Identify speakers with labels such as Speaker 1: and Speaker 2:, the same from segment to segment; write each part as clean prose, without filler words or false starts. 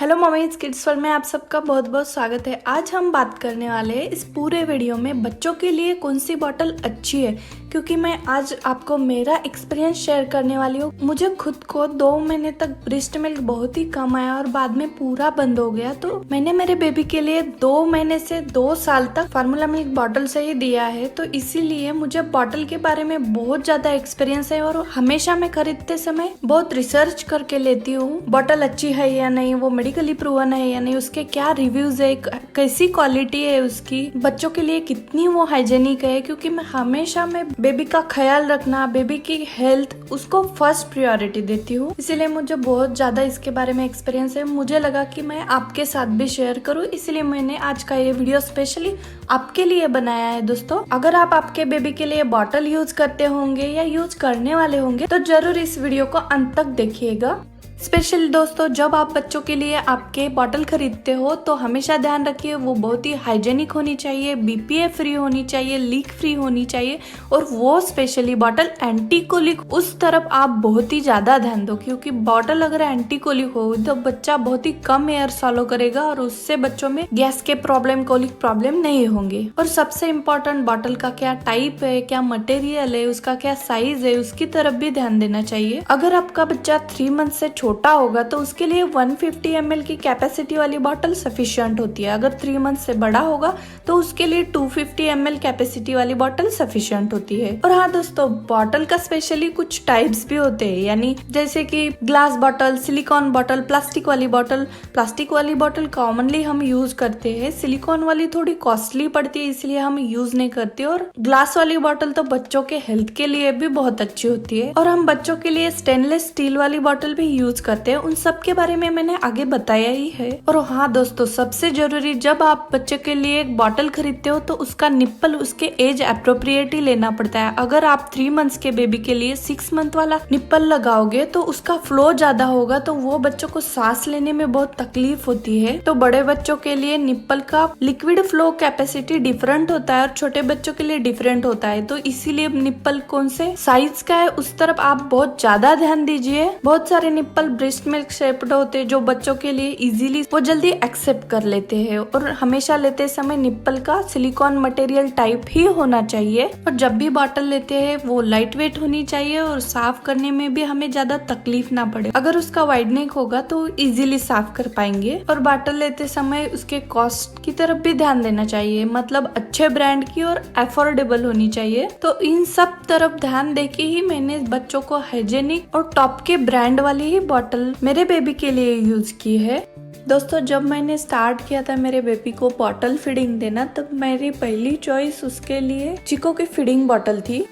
Speaker 1: Hello mummies kids world में आप सबका बहुत बहुत स्वागत है। आज हम बात करने वाले हैं इस पूरे वीडियो में बच्चों के लिए कौन सी बॉटल अच्छी है, क्योंकि मैं आज आपको मेरा एक्सपीरियंस शेयर करने वाली हूँ। मुझे खुद को 2 महीने तक ब्रेस्ट मिल्क बहुत ही कम आया और बाद में पूरा बंद हो गया, तो मैंने मेरे बेबी के लिए 2 महीने से 2 साल तक फार्मूला मिल्क बॉटल से ही दिया है। तो इसीलिए मुझे बॉटल के बारे में बहुत ज्यादा एक्सपीरियंस है और हमेशा मैं खरीदते समय बहुत रिसर्च करके लेती हूँ बॉटल अच्छी है या नहीं, वो मेडिकली प्रूवन है या नहीं, उसके क्या रिव्यूज है, कैसी क्वालिटी है उसकी, बच्चों के लिए कितनी वो हाइजेनिक है, क्योंकि मैं हमेशा बेबी का ख्याल रखना, बेबी की हेल्थ, उसको फर्स्ट प्रायोरिटी देती हूँ। इसीलिए मुझे बहुत ज्यादा इसके बारे में एक्सपीरियंस है। मुझे लगा कि मैं आपके साथ भी शेयर करूँ, इसलिए मैंने आज का ये वीडियो स्पेशली आपके लिए बनाया है। दोस्तों, अगर आप आपके बेबी के लिए बॉटल यूज करते होंगे या यूज करने वाले होंगे तो जरूर इस वीडियो को अंत तक देखिएगा। स्पेशली दोस्तों, जब आप बच्चों के लिए आपके बॉटल खरीदते हो तो हमेशा ध्यान रखिए वो बहुत ही हाइजेनिक होनी चाहिए, बीपीए फ्री होनी चाहिए, लीक फ्री होनी चाहिए, और वो स्पेशली बॉटल एंटी कोलिक, उस तरफ आप बहुत ही ज्यादा ध्यान दो, क्योंकि बॉटल अगर एंटी कोलिक हो तो बच्चा बहुत ही कम एयर सॉलो करेगा और उससे बच्चों में गैस के प्रॉब्लम, कोलिक प्रॉब्लम नहीं होंगे। और सबसे इम्पोर्टेंट, बॉटल का क्या टाइप है, क्या मटेरियल है, उसका क्या साइज है, उसकी तरफ भी ध्यान देना चाहिए। अगर आपका बच्चा 3 मंथ से छोटा होगा तो उसके लिए 150 ml की कैपेसिटी वाली बॉटल सफिशिएंट होती है। अगर 3 मंथ से बड़ा होगा तो उसके लिए 250 ml कैपेसिटी वाली बॉटल सफिशिएंट होती है। और हाँ दोस्तों, बॉटल का स्पेशली कुछ टाइप्स भी होते हैं, यानी जैसे कि glass bottle, silicon bottle, plastic वाली बॉटल। प्लास्टिक वाली बॉटल कॉमनली हम यूज करते हैं, सिलिकॉन वाली थोड़ी कॉस्टली पड़ती है इसलिए हम यूज नहीं करते, और ग्लास वाली बॉटल तो बच्चों के हेल्थ के लिए भी बहुत अच्छी होती है। और हम बच्चों के लिए स्टेनलेस स्टील वाली बॉटल भी यूज करते हैं, उन सब के बारे में मैंने आगे बताया ही है। और हाँ दोस्तों, सबसे जरूरी, जब आप बच्चे के लिए एक बॉटल खरीदते हो तो उसका निप्पल उसके एज अप्रोप्रिएट ही लेना पड़ता है। अगर आप 3 मंथ्स के बेबी के लिए 6 मंथ वाला निप्पल लगाओगे तो उसका फ्लो ज्यादा होगा, तो वो बच्चों को सांस लेने में बहुत तकलीफ होती है। तो बड़े बच्चों के लिए निप्पल का लिक्विड फ्लो कैपेसिटी डिफरेंट होता है और छोटे बच्चों के लिए डिफरेंट होता है, तो इसीलिए निप्पल कौन से साइज का है उस तरफ आप बहुत ज्यादा ध्यान दीजिए। बहुत सारे निप्पल ब्रेस्ट मिल्क शेप्ड होते हैं जो बच्चों के लिए इजीली वो जल्दी एक्सेप्ट कर लेते हैं, और हमेशा लेते समय निप्पल का सिलिकॉन मटेरियल टाइप ही होना चाहिए। और जब भी बॉटल लेते हैं वो लाइट वेट होनी चाहिए और साफ करने में भी हमें ज्यादा तकलीफ ना पड़े। अगर उसका वाइड नेक होगा तो इजीली साफ कर पाएंगे। और बॉटल लेते समय उसके कॉस्ट की तरफ भी ध्यान देना चाहिए, मतलब अच्छे ब्रांड की और अफोर्डेबल होनी चाहिए। तो इन सब तरफ ध्यान देके ही मैंने बच्चों को हाइजेनिक और टॉप के ब्रांड वाली ही बॉटल मेरे बेबी के लिए यूज की है। दोस्तों, जब मैंने स्टार्ट किया था मेरे बेबी को बॉटल फीडिंग देना, तब मेरी पहली चॉइस उसके लिए चिको की फीडिंग बॉटल थी।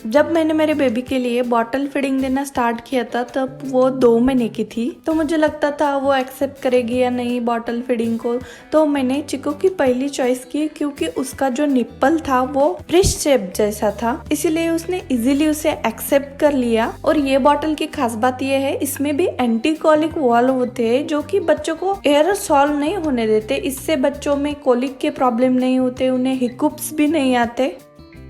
Speaker 1: जब मैंने मेरे बेबी के लिए बॉटल फीडिंग देना स्टार्ट किया था तब वो 2 महीने की थी, तो मुझे लगता था वो एक्सेप्ट करेगी या नहीं बॉटल फीडिंग को, तो मैंने चिको की पहली चॉइस की, क्योंकि उसका जो निप्पल था वो ब्रेस्ट शेप जैसा था, इसीलिए उसने इजीली उसे एक्सेप्ट कर लिया। और ये बॉटल की खास बात ये है, इसमें भी एंटी कोलिक वाल्व होते हैं जो कि बच्चों को एयर सॉल्व नहीं होने देते, इससे बच्चों में कोलिक के प्रॉब्लम नहीं होते, उन्हें हिकुप्स भी नहीं आते।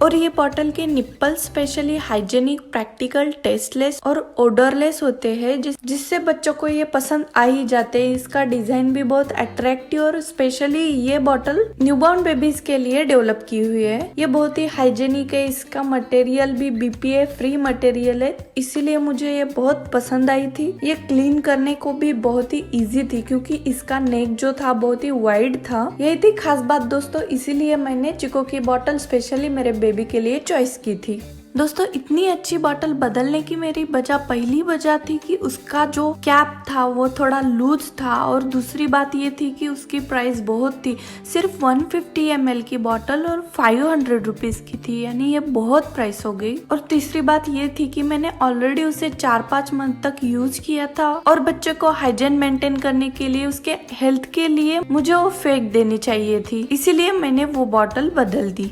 Speaker 1: और ये बॉटल के nipple specially hygienic, practical, tasteless और ओडरलेस होते हैं, जिससे बच्चों को ये पसंद आ ही जाते हैं। इसका डिजाइन भी बहुत अट्रैक्टिव, और स्पेशली ये बॉटल न्यूबॉर्न बेबीज के लिए डेवलप की हुई है। ये बहुत ही हाइजेनिक है, इसका मटेरियल भी बीपीए फ्री मटेरियल है, इसीलिए मुझे ये बहुत पसंद आई थी। ये क्लीन करने को भी बहुत ही इजी थी, क्योंकि इसका नेक जो था बहुत ही वाइड था। यही थी खास बात दोस्तों, इसीलिए मैंने चिको की बॉटल स्पेशली मेरे बेबी के लिए चॉइस की थी। दोस्तों, इतनी अच्छी बॉटल बदलने की मेरी पहली वजह थी कि उसका जो कैप था वो थोड़ा लूज था, और दूसरी बात ये थी कि उसकी प्राइस बहुत थी, सिर्फ 150 ml की बॉटल और 500 रुपीज की थी, यानी ये बहुत प्राइस हो गई। और तीसरी बात ये थी कि मैंने ऑलरेडी उसे 4-5 मंथ तक यूज किया था, और बच्चे को हाइजीन मेंटेन करने के लिए, उसके हेल्थ के लिए मुझे वो फेंक देनी चाहिए थी, इसीलिए मैंने वो बॉटल बदल दी।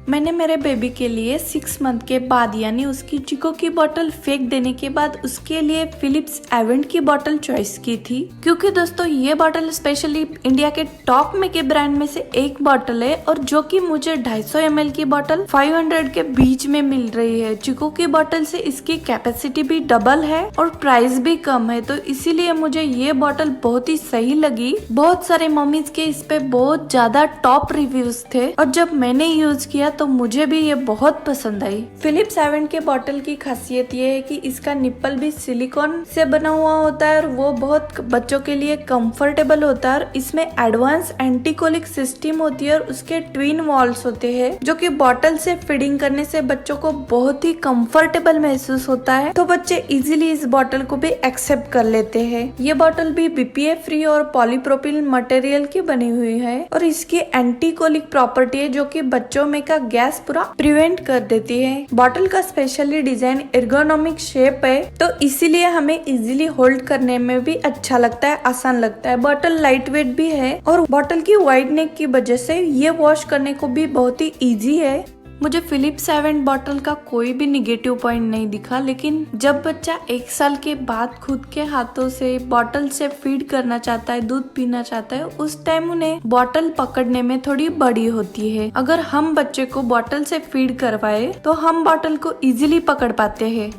Speaker 1: मैंने मेरे बेबी के लिए 6 मंथ के बाद यानी उसकी चिको की बोतल फेंक देने के बाद उसके लिए फिलिप्स एवेंट की बोतल चॉइस की थी, क्योंकि दोस्तों ये बोतल स्पेशली इंडिया के टॉप में के ब्रांड में से एक बोतल है और जो कि मुझे 250 ml की बोतल 500 के बीच में मिल रही है। चिको की बोतल से इसकी कैपेसिटी भी डबल है और प्राइस भी कम है, तो इसीलिए मुझे ये बोतल बहुत ही सही लगी। बहुत सारे मम्मीज के इस पे बहुत ज्यादा टॉप रिव्यूज थे और जब मैंने यूज किया तो मुझे भी ये बहुत पसंद आई। फिलिप्स एवेंट के बोतल की खासियत ये है कि इसका निप्पल भी सिलिकॉन से बना हुआ होता है और वो बहुत बच्चों के लिए कंफर्टेबल होता है। इसमें एडवांस एंटीकोलिक सिस्टम होती है और उसके ट्विन वॉल्स होते हैं जो कि बोतल से फीडिंग करने से बच्चों को बहुत ही कंफर्टेबल महसूस होता है, तो बच्चे इजीली इस बोतल को भी एक्सेप्ट कर लेते हैं। ये बोतल भी BPA फ्री और पॉलीप्रोपिलीन मटेरियल की बनी हुई है और इसकी एंटीकोलिक प्रॉपर्टी है जो कि बच्चों में का गैस पूरा प्रिवेंट कर देती है। बॉटल का स्पेशली डिजाइन एर्गोनॉमिक शेप है, तो इसीलिए हमें इजीली होल्ड करने में भी अच्छा लगता है, आसान लगता है। बॉटल लाइट वेट भी है और बॉटल की वाइड नेक की वजह से ये वॉश करने को भी बहुत ही इजी है। मुझे फिलिप्स एवेंट बॉटल का कोई भी निगेटिव पॉइंट नहीं दिखा, लेकिन जब बच्चा 1 साल के बाद खुद के हाथों से बॉटल से फीड करना चाहता है, दूध पीना चाहता है, उस टाइम उन्हें बॉटल पकड़ने में थोड़ी बड़ी होती है। अगर हम बच्चे को बॉटल से फीड करवाए तो हम बॉटल को इजीली पकड़ पाते हैं।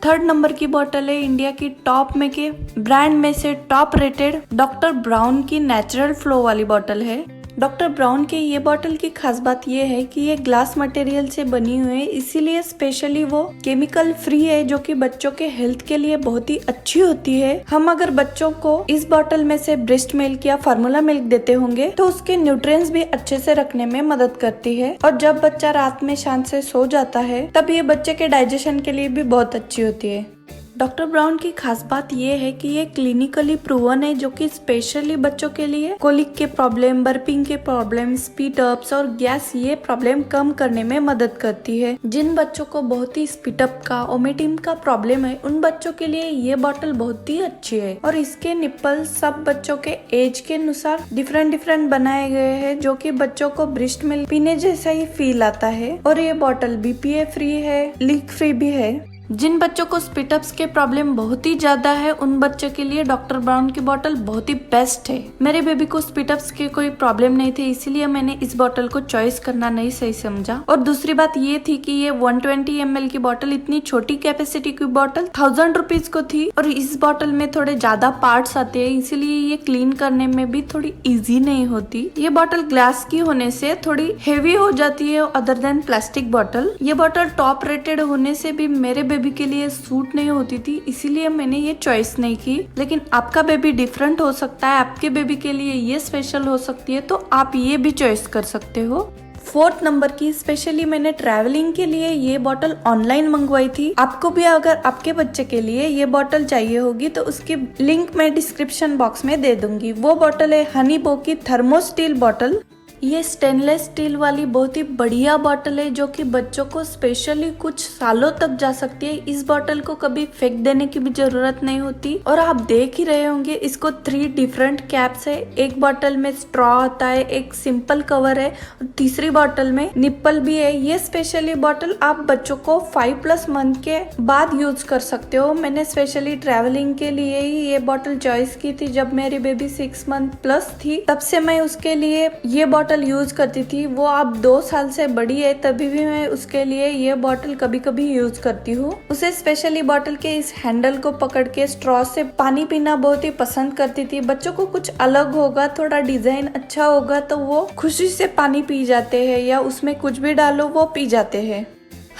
Speaker 1: 3rd नंबर की बोतल है इंडिया की टॉप में के ब्रांड में से टॉप रेटेड डॉक्टर ब्राउन की नेचुरल फ्लो वाली बोतल है। डॉक्टर ब्राउन के ये बोतल की खास बात ये है कि ये ग्लास मटेरियल से बनी हुई है, इसीलिए स्पेशली वो केमिकल फ्री है जो कि बच्चों के हेल्थ के लिए बहुत ही अच्छी होती है। हम अगर बच्चों को इस बोतल में से ब्रेस्ट मिल्क या फार्मूला मिल्क देते होंगे तो उसके न्यूट्रिएंट्स भी अच्छे से रखने में मदद करती है और जब बच्चा रात में शांत से सो जाता है तब ये बच्चे के डाइजेशन के लिए भी बहुत अच्छी होती है। डॉक्टर ब्राउन की खास बात ये है कि ये क्लिनिकली प्रूवन है जो कि स्पेशली बच्चों के लिए कोलिक के प्रॉब्लम, बर्पिंग के प्रॉब्लम, स्पीट अप्स और गैस ये प्रॉब्लम कम करने में मदद करती है। जिन बच्चों को बहुत ही स्पीट अप का, ओमिटिंग का प्रॉब्लम है, उन बच्चों के लिए ये बोतल बहुत ही अच्छी है और इसके निप्पल सब बच्चों के एज के अनुसार डिफरेंट बनाए गए हैं जो कि बच्चों को ब्रेस्ट मिल्क पीने जैसा ही फील आता है और ये बोतल BPA फ्री है, लीक फ्री भी है। जिन बच्चों को स्पिटअप्स के प्रॉब्लम बहुत ही ज्यादा है उन बच्चों के लिए डॉक्टर ब्राउन की बोतल बहुत ही बेस्ट है। मेरे बेबी को स्पिटअप्स के कोई प्रॉब्लम नहीं थे, इसीलिए मैंने इस बोतल को चॉइस करना नहीं सही समझा। और दूसरी बात ये थी कि ये 120 ml की बोतल, इतनी छोटी कैपेसिटी की बोतल 1000 रुपीज को थी और इस बोतल में थोड़े ज्यादा पार्ट्स आते हैं, इसीलिए ये क्लीन करने में भी थोड़ी इजी नहीं होती। ये बोतल ग्लास की होने से थोड़ी हेवी हो जाती है अदर देन प्लास्टिक बोतल। ये बोतल टॉप रेटेड होने से भी मेरे बेबी के लिए सूट नहीं होती थी, इसीलिए मैंने ये चॉइस नहीं की। लेकिन आपका बेबी डिफरेंट हो सकता है, आपके बेबी के लिए ये स्पेशल हो सकती है, तो आप ये भी चॉइस कर सकते हो। 4th नंबर की स्पेशली मैंने ट्रैवलिंग के लिए ये बोतल ऑनलाइन मंगवाई थी। आपको भी अगर आपके बच्चे के लिए ये बोतल चाहिए होगी तो उसकी लिंक मैं डिस्क्रिप्शन बॉक्स में दे दूंगी। वो बोतल है हनीबो की थर्मोस्टील बोतल। ये स्टेनलेस स्टील वाली बहुत ही बढ़िया बोतल है जो कि बच्चों को स्पेशली कुछ सालों तक जा सकती है। इस बोतल को कभी फेंक देने की भी जरूरत नहीं होती और आप देख ही रहे होंगे इसको 3 डिफरेंट कैप्स है। एक बोतल में स्ट्रॉ आता है, एक सिंपल कवर है और तीसरी बोतल में निप्पल भी है। ये स्पेशली बोतल आप बच्चों को 5+ मंथ के बाद यूज कर सकते हो। मैंने स्पेशली ट्रैवलिंग के लिए ही ये बोतल चॉइस की थी। जब मेरी बेबी 6 मंथ प्लस थी तब से मैं उसके लिए ये बोतल यूज करती थी। वो अब 2 साल से बड़ी है तभी भी मैं उसके लिए ये बोतल कभी कभी यूज करती हूँ। उसे स्पेशली बोतल के इस हैंडल को पकड़ के स्ट्रॉ से पानी पीना बहुत ही पसंद करती थी। बच्चों को कुछ अलग होगा, थोड़ा डिजाइन अच्छा होगा तो वो खुशी से पानी पी जाते हैं या उसमें कुछ भी डालो वो पी जाते हैं।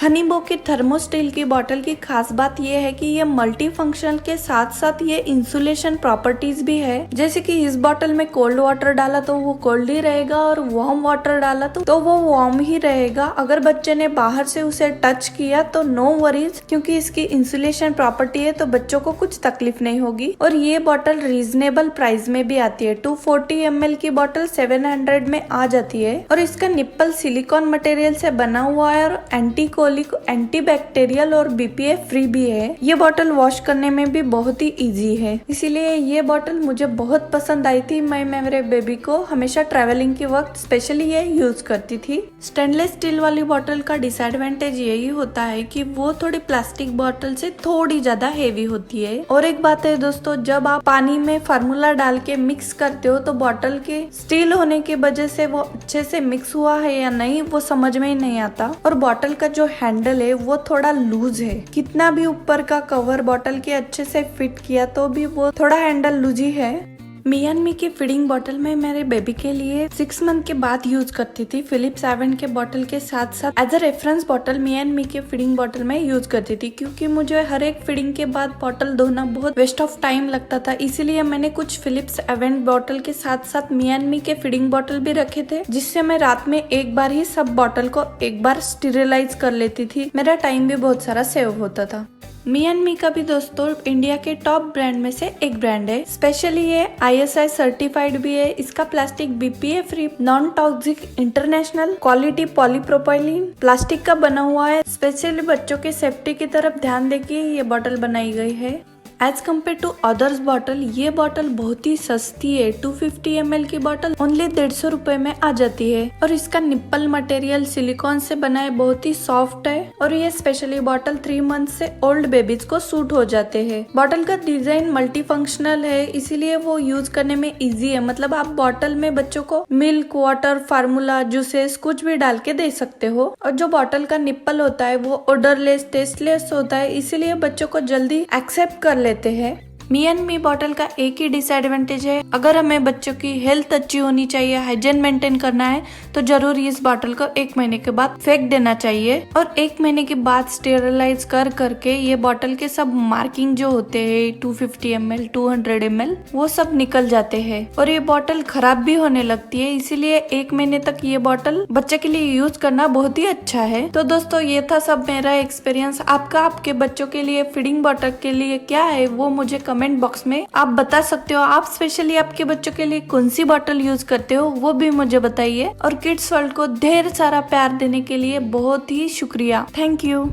Speaker 1: हनीबो की थर्मोस्टील की बोतल की खास बात यह है कि ये मल्टी फंक्शनल के साथ साथ ये इंसुलेशन प्रॉपर्टीज भी है। जैसे कि इस बोतल में कोल्ड वाटर डाला तो वो कोल्ड ही रहेगा और वार्म वाटर डाला तो वो वार्म ही रहेगा। अगर बच्चे ने बाहर से उसे टच किया तो नो वरीज, क्योंकि इसकी इंसुलेशन प्रॉपर्टी है तो बच्चों को कुछ तकलीफ नहीं होगी। और ये बोतल रीजनेबल प्राइस में भी आती है। 240 ml की बोतल 700 में आ जाती है और इसका निप्पल सिलिकॉन मटेरियल से बना हुआ है और एंटी हाइड्रोक्लोरिक, एंटीबैक्टीरियल और BPA फ्री भी है। ये बॉटल वॉश करने में भी बहुत ही इजी है, इसीलिए ये बॉटल मुझे बहुत पसंद आई थी। मैं मेरे बेबी को हमेशा ट्रैवलिंग के वक्त स्पेशली ये यूज करती थी। स्टेनलेस स्टील वाली बॉटल का डिसएडवांटेज यही होता है कि वो थोड़ी प्लास्टिक बॉटल से थोड़ी ज्यादा हेवी होती है। और एक बात है दोस्तों, जब आप पानी में फार्मूला डाल के मिक्स करते हो तो बॉटल के स्टील होने की वजह से वो अच्छे से मिक्स हुआ है या नहीं वो समझ में ही नहीं आता। और बॉटल का जो हैंडल है वो थोड़ा लूज है, कितना भी ऊपर का कवर बॉटल के अच्छे से फिट किया तो भी वो थोड़ा हैंडल लूज ही है। मी एंड मी की फीडिंग बॉटल में मेरे बेबी के लिए 6 मंथ के बाद यूज करती थी। फिलिप्स एवन के बॉटल के साथ साथ एज अ रेफरेंस बॉटल मी एंड मी के फीडिंग बॉटल में यूज करती थी, क्योंकि मुझे हर एक फीडिंग के बाद बॉटल धोना बहुत वेस्ट ऑफ टाइम लगता था। इसीलिए मैंने कुछ फिलिप्स एवन बॉटल के साथ साथ मी एंड मी के फीडिंग बॉटल भी रखे थे, जिससे मैं रात में एक बार ही सब बॉटल को एक बार स्टीरिलाइज कर लेती थी। मेरा टाइम भी बहुत सारा सेव होता था। मी एंड मी का भी दोस्तों इंडिया के टॉप ब्रांड में से एक ब्रांड है। स्पेशली ये ISI सर्टिफाइड भी है। इसका plastic BPA free, non toxic, international quality polypropylene plastic का बना हुआ है। स्पेशली बच्चों के सेफ्टी की तरफ ध्यान देके ये बॉटल बनाई गई है। As compare to others bottle ये बॉटल बहुत ही सस्ती है। 250 ml की बॉटल ओनली 150 रुपए में आ जाती है। और इसका निप्पल मटेरियल सिलिकॉन से बना है, बहुत ही सॉफ्ट है। और ये स्पेशली बॉटल 3 मंथ से ओल्ड बेबीज को सूट हो जाते हैं। बॉटल का डिजाइन मल्टी फंक्शनल है, इसीलिए वो यूज करने में इजी है। मतलब आप बॉटल में बच्चों को मिल्क, वाटर, फार्मूला, जूसेस कुछ भी डाल के दे सकते हो। और जो बॉटल का निप्पल होता है वो ओडरलेस, टेस्टलेस होता है, इसीलिए बच्चों को जल्दी एक्सेप्ट कर लेते हैं। मी एंड मी बॉटल का एक ही डिसएडवांटेज है, अगर हमें बच्चों की हेल्थ अच्छी होनी चाहिए, हाइजीन मेंटेन करना है तो जरूर इस बॉटल को 1 महीने के बाद फेंक देना चाहिए। और 1 महीने के बाद स्टेरिलाइज कर करके ये बॉटल के सब मार्किंग जो होते हैं 250 ml, 200 ml वो सब निकल जाते हैं। और ये बॉटल खराब भी होने लगती है, इसीलिए 1 महीने तक ये बॉटल बच्चे के लिए यूज करना बहुत ही अच्छा है। तो दोस्तों ये था सब मेरा एक्सपीरियंस। आपका आपके बच्चों के लिए फीडिंग बॉटल के लिए क्या है वो मुझे कमेंट बॉक्स में आप बता सकते हो। आप स्पेशली आपके बच्चों के लिए कौन सी बॉटल यूज करते हो वो भी मुझे बताइए। और किड्स वर्ल्ड को ढेर सारा प्यार देने के लिए बहुत ही शुक्रिया, थैंक यू।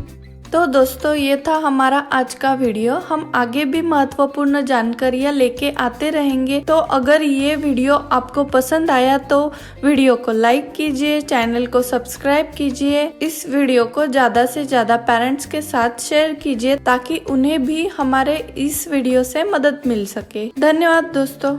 Speaker 1: तो दोस्तों ये था हमारा आज का वीडियो। हम आगे भी महत्वपूर्ण जानकारियाँ लेके आते रहेंगे। तो अगर ये वीडियो आपको पसंद आया तो वीडियो को लाइक कीजिए, चैनल को सब्सक्राइब कीजिए। इस वीडियो को ज्यादा से ज्यादा पेरेंट्स के साथ शेयर कीजिए ताकि उन्हें भी हमारे इस वीडियो से मदद मिल सके। धन्यवाद दोस्तों।